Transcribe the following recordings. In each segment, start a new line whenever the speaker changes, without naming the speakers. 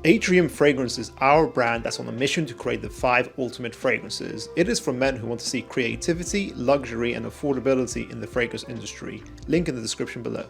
Atrium Fragrance is our brand that's on a mission to create the 5 ultimate fragrances. It is for men who want to see creativity, luxury, and affordability in the fragrance industry. Link in the description below.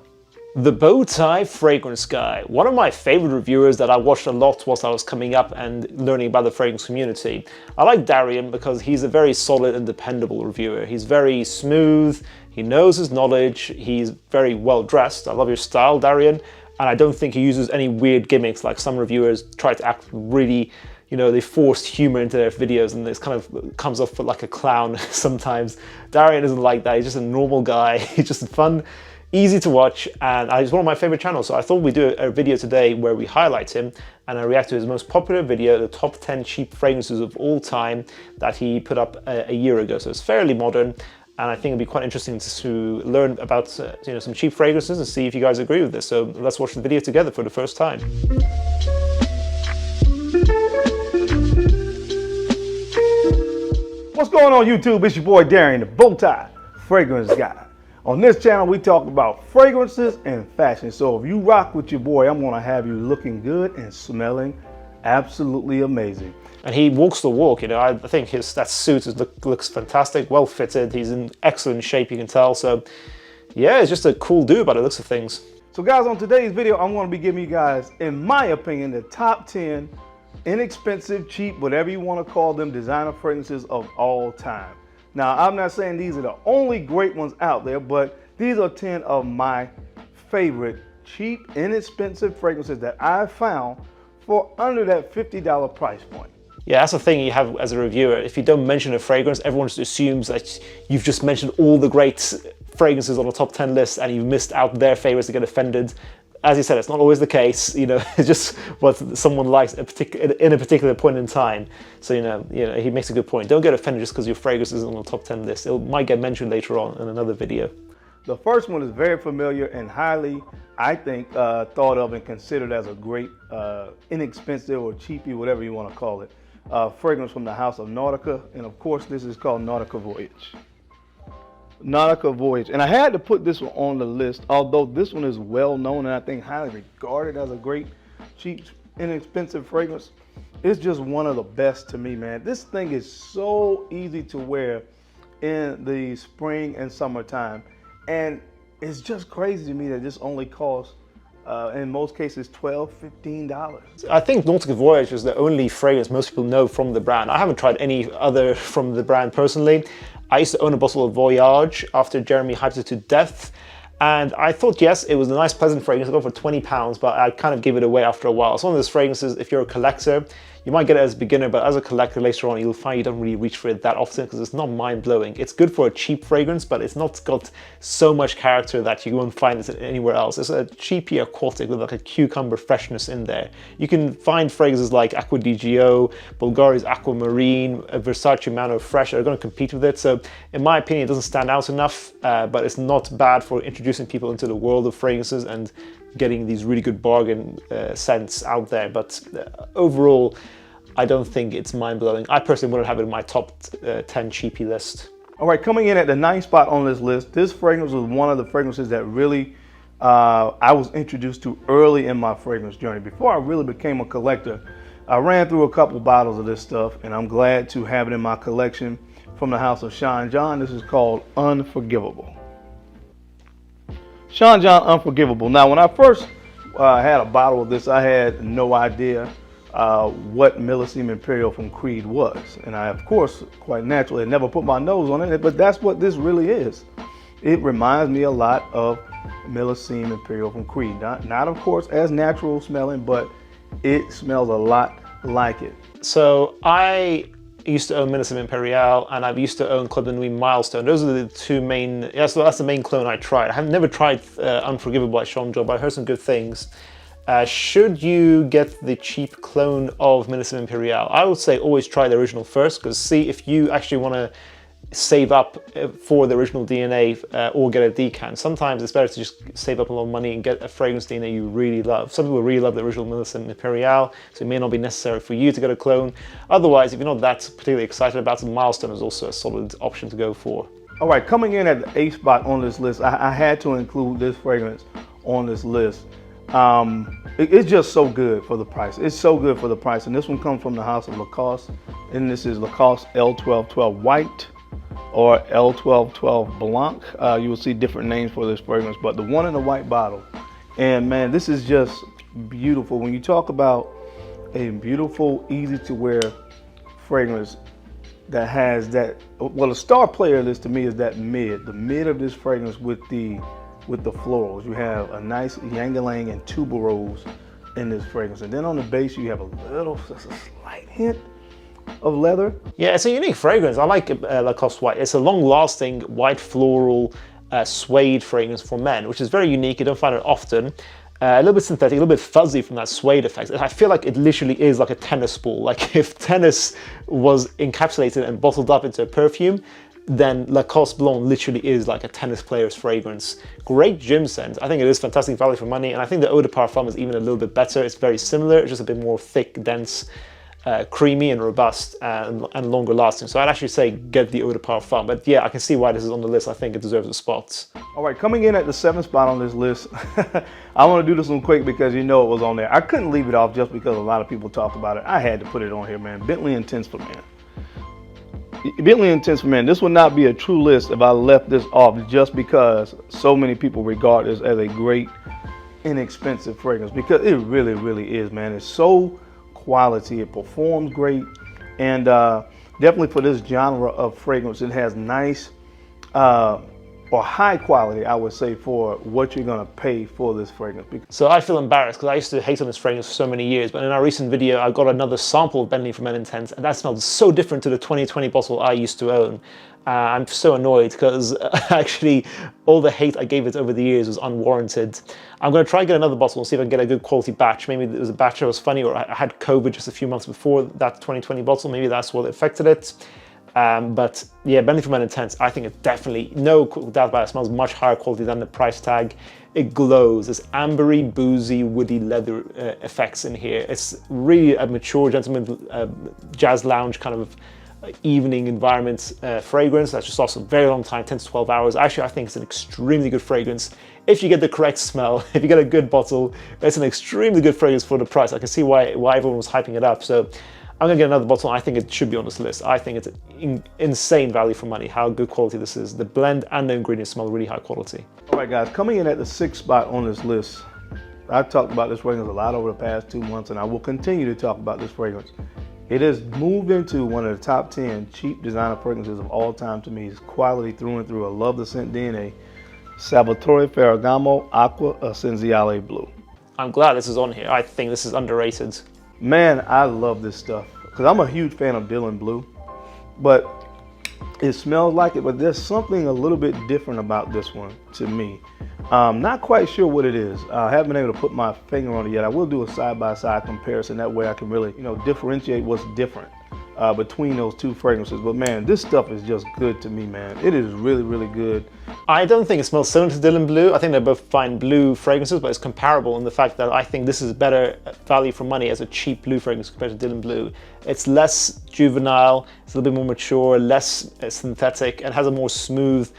The Bowtie Fragrance Guy. One of my favorite reviewers that I watched a lot whilst I was coming up and learning about the fragrance community. I like Darian because he's a very solid and dependable reviewer. He's very smooth, he knows his knowledge, he's very well dressed. I love your style, Darian. And I don't think he uses any weird gimmicks like some reviewers try to act really, you know, they forced humor into their videos and this kind of comes off like a clown sometimes. Darian isn't like that, he's just a normal guy. He's just fun, easy to watch, and he's one of my favorite channels. So I thought we'd do a video today where we highlight him and I react to his most popular video, the top 10 cheap fragrances of all time that he put up a year ago. So it's fairly modern. And I think it'd be quite interesting to learn about some cheap fragrances and see if you guys agree with this. So let's watch the video together for the first time.
What's going on YouTube? It's your boy Darian, the Bowtie Fragrance Guy. On this channel we talk about fragrances and fashion. So if you rock with your boy, I'm gonna have you looking good and smelling absolutely amazing.
And he walks the walk, you know. I think that suit looks fantastic, well fitted. He's in excellent shape, you can tell. So yeah, it's just a cool dude by the looks of things.
So guys, on today's video, I'm going to be giving you guys, in my opinion, the top 10 inexpensive, cheap, whatever you want to call them, designer fragrances of all time. Now, I'm not saying these are the only great ones out there, but these are 10 of my favorite cheap, inexpensive fragrances that I found for under that $50 price point.
Yeah, that's the thing you have as a reviewer. If you don't mention a fragrance, everyone just assumes that you've just mentioned all the great fragrances on the top 10 list and you've missed out their favorites to get offended. As you said, it's not always the case. You know, it's just what someone likes in a particular point in time. So you know, he makes a good point. Don't get offended just because your fragrance isn't on the top 10 list. It might get mentioned later on in another video.
The first one is very familiar and highly, I think, thought of and considered as a great, inexpensive or cheapy, whatever you want to call it. Fragrance from the house of Nautica, and of course this is called Nautica Voyage. Nautica Voyage, and I had to put this one on the list, although this one is well known and I think highly regarded as a great, cheap, inexpensive fragrance. It's just one of the best to me, man. This thing is so easy to wear in the spring and summertime, and it's just crazy to me that this only costs in most cases $12, $15.
I think Nautica Voyage is the only fragrance most people know from the brand. I haven't tried any other from the brand personally. I used to own a bottle of Voyage after Jeremy hyped it to death. And I thought, yes, it was a nice, pleasant fragrance. I got it for £20, but I kind of give it away after a while. It's one of those fragrances, if you're a collector, you might get it as a beginner, but as a collector later on, you'll find you don't really reach for it that often because it's not mind-blowing. It's good for a cheap fragrance, but it's not got so much character that you won't find it anywhere else. It's a cheapy aquatic with like a cucumber freshness in there. You can find fragrances like Acqua di Gio, Bulgari's Aquamarine, Versace Man Eau Fraiche are going to compete with it. So in my opinion, it doesn't stand out enough, but it's not bad for introducing people into the world of fragrances and getting these really good bargain scents out there. But overall, I don't think it's mind-blowing. I personally wouldn't have it in my top 10 cheapy list.
All right, coming in at the 9th spot on this list, this fragrance was one of the fragrances that really I was introduced to early in my fragrance journey. Before I really became a collector, I ran through a couple bottles of this stuff, and I'm glad to have it in my collection from the house of Sean John. This is called Unforgivable. Sean John Unforgivable. Now, when I first had a bottle of this, I had no idea what Millésime Imperial from Creed was. And I, of course, quite naturally, had never put my nose on it, but that's what this really is. It reminds me a lot of Millésime Imperial from Creed. Not of course, as natural smelling, but it smells a lot like it. So
I used to own Millésime Imperial, and I've used to own Club de Nuit Milestone. Those are the two main, yeah, so that's the main clone I tried. I have never tried Unforgivable by Sean John, but I heard some good things. Should you get the cheap clone of Millésime Imperial? I would say always try the original first, because see if you actually want to save up for the original DNA or get a decant. Sometimes it's better to just save up a lot of money and get a fragrance DNA you really love. Some people really love the original Millésime Imperial, so it may not be necessary for you to get a clone. Otherwise, if you're not that particularly excited about it, Milestone is also a solid option to go for.
All right, coming in at the 8th spot on this list, I had to include this fragrance on this list. It's just so good for the price. It's so good for the price. And this one comes from the house of Lacoste. And this is Lacoste L1212 White or L1212 Blanc. You will see different names for this fragrance, but the one in the white bottle. And man, this is just beautiful. When you talk about a beautiful, easy to wear fragrance that has that, well, the star player of this to me is that the mid of this fragrance with the florals. You have a nice ylang-ylang and tuberose in this fragrance. And then on the base, you have just a slight hint of leather.
Yeah, it's a unique fragrance. I like Lacoste White. It's a long-lasting white floral suede fragrance for men, which is very unique. You don't find it often. A little bit synthetic, a little bit fuzzy from that suede effect. I feel like it literally is like a tennis ball. Like if tennis was encapsulated and bottled up into a perfume, then Lacoste Blanc literally is like a tennis player's fragrance. Great gym scent. I think it is fantastic value for money, and I think the Eau de Parfum is even a little bit better. It's very similar, it's just a bit more thick, dense, creamy and robust and longer lasting. So I'd actually say get the Eau de Parfum. But yeah, I can see why this is on the list. I think it deserves a spot.
All right, coming in at the 7th spot on this list, I want to do this one quick because you know it was on there. I couldn't leave it off just because a lot of people talked about it. I had to put it on here, man. Bentley Intense for Men. Bentley Intense for Men. This would not be a true list if I left this off just because so many people regard this as a great, inexpensive fragrance, because it really, really is, man. It's so quality, it performs great, and definitely for this genre of fragrance, it has nice or high quality, I would say, for what you're gonna pay for this fragrance.
So I feel embarrassed because I used to hate on this fragrance for so many years, but in our recent video, I got another sample of Bentley For Men Intense, and that smelled so different to the 2020 bottle I used to own. I'm so annoyed because actually all the hate I gave it over the years was unwarranted. I'm going to try and get another bottle and see if I can get a good quality batch. Maybe it was a batch that was funny, or I had COVID just a few months before that 2020 bottle. Maybe that's what affected it. But yeah, Bentley For Men Intense, I think it definitely, no doubt about it, smells much higher quality than the price tag. It glows. There's ambery, boozy, woody leather effects in here. It's really a mature gentleman jazz lounge kind of evening environment fragrance that's just lasts a very long time, 10 to 12 hours. Actually, I think it's an extremely good fragrance. If you get the correct smell, if you get a good bottle, it's an extremely good fragrance for the price. I can see why everyone was hyping it up. So I'm gonna get another bottle. I think it should be on this list. I think it's insane value for money, how good quality this is. The blend and the ingredients smell really high quality.
All right, guys, coming in at the 6th spot on this list, I've talked about this fragrance a lot over the past 2 months, and I will continue to talk about this fragrance. It has moved into one of the top 10 cheap designer fragrances of all time to me. It's quality through and through. I love the scent DNA. Salvatore Ferragamo Acqua Essenziale Blue.
I'm glad this is on here. I think this is underrated.
Man, I love this stuff because I'm a huge fan of Dylan Blue, but it smells like it, but there's something a little bit different about this one to me. Not quite sure what it is. I haven't been able to put my finger on it yet. I will do a side-by-side comparison. That way I can really, differentiate what's different between those two fragrances. But man, this stuff is just good to me, man. It is really, really good.
I don't think it smells similar to Dylan Blue. I think they're both fine blue fragrances, but it's comparable in the fact that I think this is better value for money as a cheap blue fragrance compared to Dylan Blue. It's less juvenile, it's a little bit more mature, less synthetic, and has a more smooth,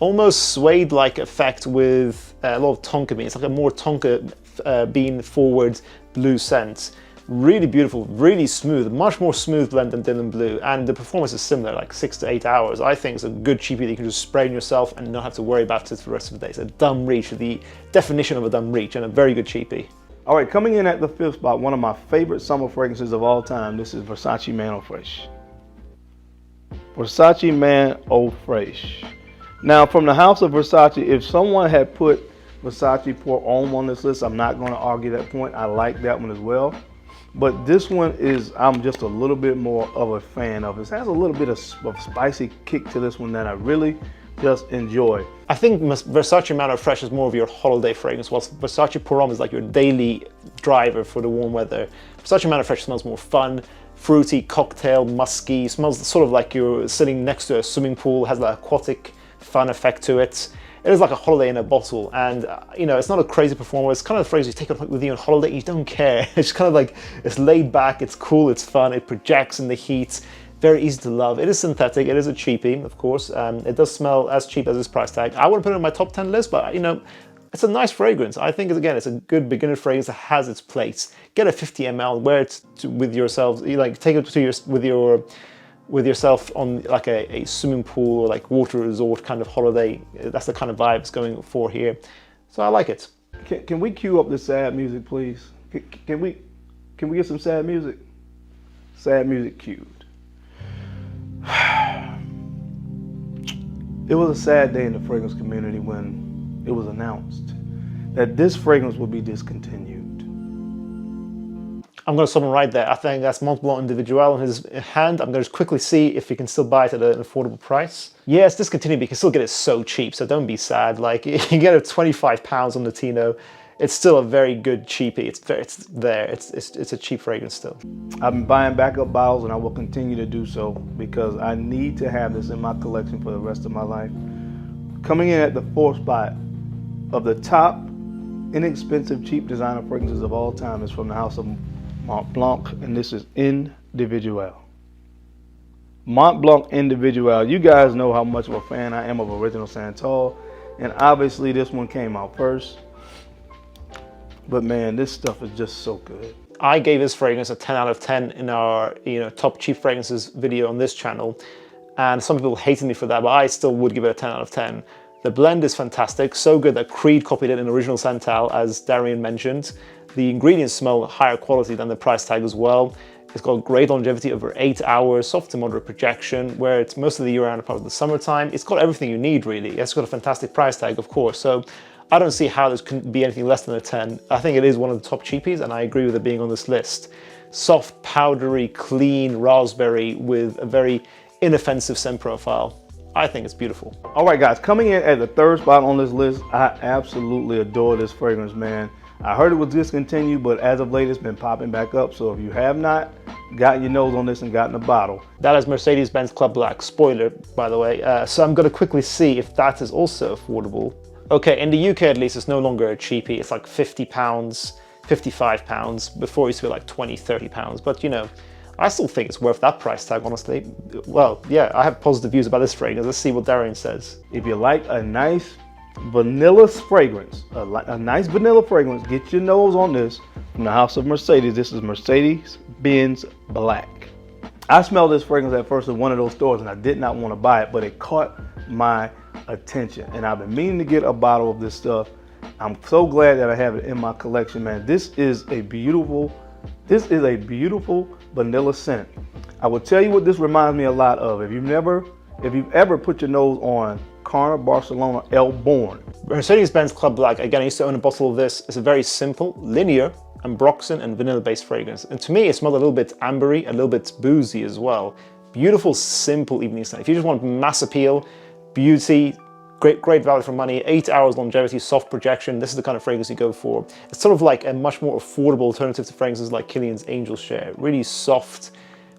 almost suede-like effect with a lot of tonka bean. It's like a more tonka bean forward blue scent. Really beautiful, really smooth, much more smooth blend than Dylan Blue, and the performance is similar, like 6 to 8 hours. I think it's a good cheapie that you can just spray on yourself and not have to worry about it for the rest of the day. It's a dumb reach, the definition of a dumb reach, and a very good cheapie.
All right, coming in at the 5th spot, one of my favorite summer fragrances of all time. This is Versace Man Eau Fraiche. Versace Man Eau Fraiche. Now, from the house of Versace, if someone had put Versace Pour Homme on this list, I'm not going to argue that point. I like that one as well. But this one is, I'm just a little bit more of a fan of. It has a little bit of spicy kick to this one that I really just enjoy.
I think Versace Man Eau Fraiche is more of your holiday fragrance, whilst Versace Pour Homme is like your daily driver for the warm weather. Versace Man Eau Fraiche smells more fun, fruity, cocktail, musky. Smells sort of like you're sitting next to a swimming pool, has that aquatic fun effect to it. It is like a holiday in a bottle, and it's not a crazy performer. It's kind of the phrase you take it with you on holiday and you don't care. It's kind of like, it's laid back, it's cool, it's fun, it projects in the heat, very easy to love. It is synthetic, it is a cheapie, of course. It does smell as cheap as this price tag. I wouldn't put it on my top 10 list, but It's a nice fragrance. I think, again, it's a good beginner fragrance that has its place. Get a 50 ml, wear it with yourself, like take it to with yourself on like a swimming pool or like water resort kind of holiday. That's the kind of vibe it's going for here. So I like it.
Can we cue up the sad music, please? Can we get some sad music? Sad music cued. It was a sad day in the fragrance community when it was announced that this fragrance would be discontinued.
I'm going to stop him right there. I think that's Montblanc Individuel in his hand. I'm going to just quickly see if you can still buy it at an affordable price. Yeah, it's discontinued, but you can still get it so cheap, so don't be sad. Like, you can get it £25 on the Tino. It's still a very good cheapie. It's there. It's a cheap fragrance still.
I've been buying backup bottles, and I will continue to do so because I need to have this in my collection for the rest of my life. Coming in at the 4th spot of the top inexpensive, cheap designer fragrances of all time is from the house of Montblanc, and this is Individuel. Montblanc Individuel. You guys know how much of a fan I am of Original Santal, and obviously this one came out first. But man, this stuff is just so good.
I gave this fragrance a 10 out of 10 in our top cheap fragrances video on this channel, and some people hated me for that, but I still would give it a 10 out of 10. The blend is fantastic, so good that Creed copied it in Original Santal, as Darian mentioned. The ingredients smell higher quality than the price tag as well. It's got great longevity, over 8 hours, soft to moderate projection, where it's most of the year round apart from the summertime. It's got everything you need, really. It's got a fantastic price tag, of course, so I don't see how this can be anything less than a 10. I think it is one of the top cheapies, and I agree with it being on this list. Soft, powdery, clean raspberry with a very inoffensive scent profile. I think it's beautiful.
All right, guys, coming in at the 3rd spot on this list, I absolutely adore this fragrance, man. I heard it was discontinued, but as of late, it's been popping back up. So if you have not gotten your nose on this and gotten a bottle.
That is Mercedes-Benz Club Black. Spoiler, by the way. So I'm going to quickly see if that is also affordable. Okay, in the UK at least, it's no longer a cheapie. It's like £50, £55. Before it used to be like £20, £30. But I still think it's worth that price tag, honestly. Well, yeah, I have positive views about this fragrance. Let's see what Darian says.
If you like a nice vanilla fragrance, a nice vanilla fragrance, get your nose on this from the house of Mercedes. This is Mercedes-Benz Black. I smelled this fragrance at first in one of those stores, and I did not want to buy it, but it caught my attention, and I've been meaning to get a bottle of this stuff. I'm so glad that I have it in my collection, man. This is a beautiful vanilla scent. I will tell you what this reminds me a lot of. If you've ever put your nose on Carner Barcelona El Born.
Mercedes-Benz Club Black, again, I used to own a bottle of this. It's a very simple, linear, ambroxan and vanilla-based fragrance. And to me, it smelled a little bit ambery, a little bit boozy as well. Beautiful, simple evening scent. If you just want mass appeal, beauty, great value for money, 8 hours longevity, soft projection, this is the kind of fragrance you go for. It's sort of like a much more affordable alternative to fragrances like Kilian's Angel Share. Really soft,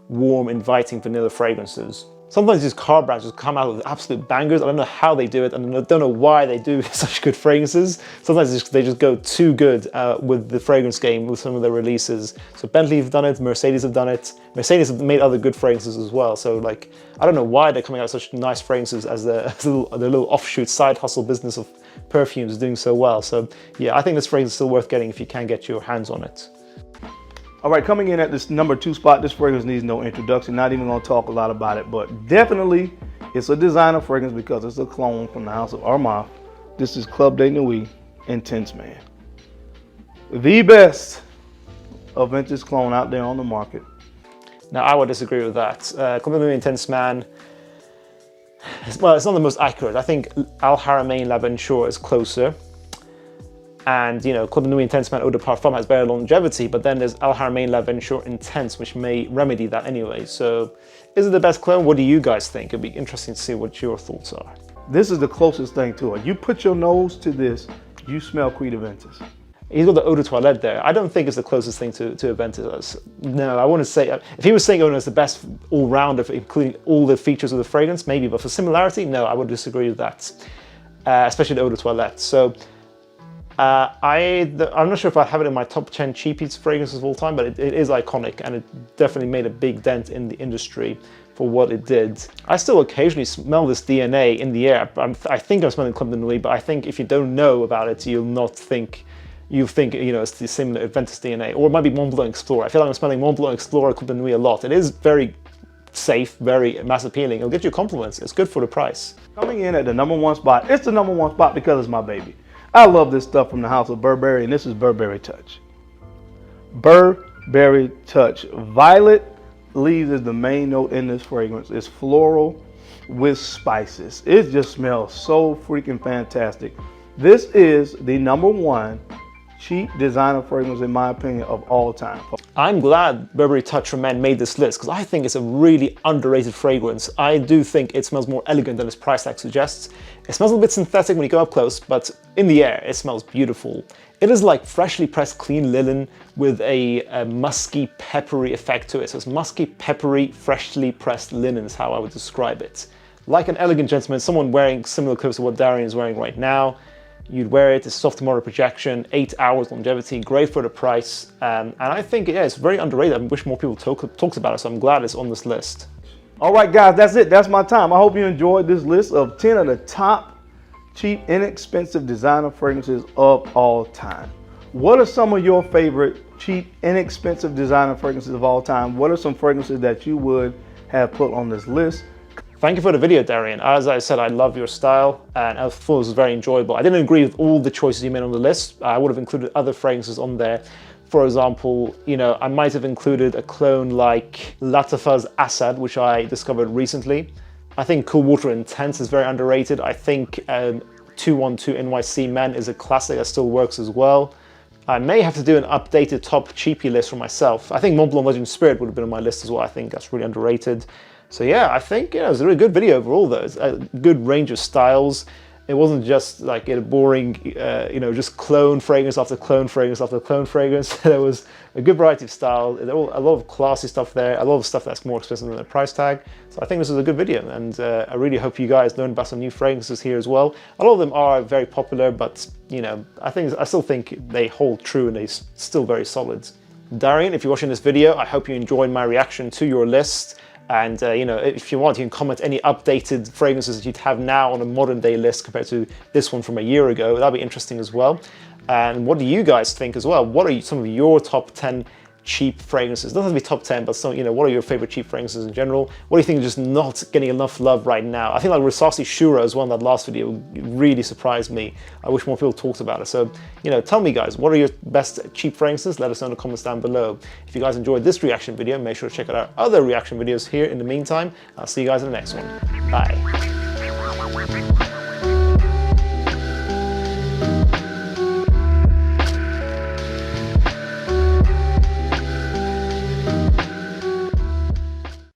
warm, inviting vanilla fragrances. Sometimes these car brands just come out with absolute bangers. I don't know how they do it, and I don't know why they do such good fragrances. Sometimes they just go too good with the fragrance game with some of their releases. So Bentley have done it, Mercedes have done it. Mercedes have made other good fragrances as well. So like, I don't know why they're coming out with such nice fragrances as the little offshoot side hustle business of perfumes is doing so well. So yeah, I think this fragrance is still worth getting if you can get your hands on it.
All right, coming in at this number 2 spot, this fragrance needs no introduction. Not even gonna talk a lot about it, but definitely it's a designer fragrance because it's a clone from the house of Armaf. This is Club de Nuit Intense, man. The best of vintage clone out there on the market.
Now, I would disagree with that. Club de Nuit Intense, man, well, it's not the most accurate. I think Al Haramain La Venture is closer. And Club de Nuit Intense Man Eau de Parfum has better longevity, but then there's Al Haramain La Venture Intense, which may remedy that anyway. So is it the best clone? What do you guys think? It'd be interesting to see what your thoughts are.
This is the closest thing to it. You put your nose to this, you smell Creed Aventus.
He's got the Eau de Toilette there. I don't think it's the closest thing to Aventus. No, I wouldn't say, if he was saying Eau de is the best all-rounder, including all the features of the fragrance, maybe, but for similarity, no, I would disagree with that, especially the Eau de Toilette. So I'm not sure if I have it in my top 10 cheapest fragrances of all time, but it is iconic, and it definitely made a big dent in the industry for what it did. I still occasionally smell this DNA in the air. I think I'm smelling Club de Nuit, but I think if you don't know about it, you'll think, you know, it's the similar Ventus DNA, or it might be Montblanc Explorer. I feel like I'm smelling Montblanc Explorer, Club de Nuit a lot. It is very safe, very mass appealing. It'll get you compliments. It's good for the price.
Coming in at the #1 spot, it's the #1 spot because it's my baby. I love this stuff from the house of Burberry, and this is Burberry Touch. Burberry Touch. Violet leaves is the main note in this fragrance. It's floral with spices. It just smells so freaking fantastic. This is the #1 cheap designer fragrance, in my opinion, of all time.
I'm glad Burberry Touch For Men made this list, because I think it's a really underrated fragrance. I do think it smells more elegant than its price tag suggests. It smells a little bit synthetic when you go up close, but in the air it smells beautiful. It is like freshly pressed clean linen with a musky, peppery effect to it. So it's musky, peppery, freshly pressed linen is how I would describe it. Like an elegant gentleman, someone wearing similar clothes to what Darian is wearing right now. You'd wear it, it's soft motor projection, 8 hours longevity, great for the price. And I think, yeah, it's very underrated. I wish more people talked about it, so I'm glad it's on this list.
All right, guys, that's it. That's my time. I hope you enjoyed this list of 10 of the top cheap, inexpensive designer fragrances of all time. What are some of your favorite cheap, inexpensive designer fragrances of all time? What are some fragrances that you would have put on this list?
Thank you for the video, Darian. As I said, I love your style, and I thought it was very enjoyable. I didn't agree with all the choices you made on the list. I would have included other fragrances on there. For example, you know, I might have included a clone like Latifah's Assad, which I discovered recently. I think Cool Water Intense is very underrated. I think 212 NYC Men is a classic that still works as well. I may have to do an updated top cheapie list for myself. I think Montblanc Legend Spirit would have been on my list as well. I think that's really underrated. So yeah, I think, you know, it was a really good video overall though. It's a good range of styles. It wasn't just like a boring, you know, just clone fragrance after clone fragrance after clone fragrance. There was a good variety of styles. There were a lot of classy stuff there, a lot of stuff that's more expensive than the price tag. So I think this was a good video, and I really hope you guys learned about some new fragrances here as well. A lot of them are very popular, but you know, I still think they hold true and they're still very solid. Darian, if you're watching this video, I hope you enjoyed my reaction to your list. And you know, if you want, you can comment any updated fragrances that you'd have now on a modern day list compared to this one from a year ago. That'd be interesting as well. And what do you guys think as well? What are some of your top 10 cheap fragrances? Doesn't have to be top 10, but some, you know, what are your favorite cheap fragrances in general? What do you think is just not getting enough love right now? I think like Versace Shura as well in that last video really surprised me. I wish more people talked about it. So, you know, tell me guys, what are your best cheap fragrances? Let us know in the comments down below. If you guys enjoyed this reaction video, make sure to check out our other reaction videos here in the meantime. I'll see you guys in the next one. Bye.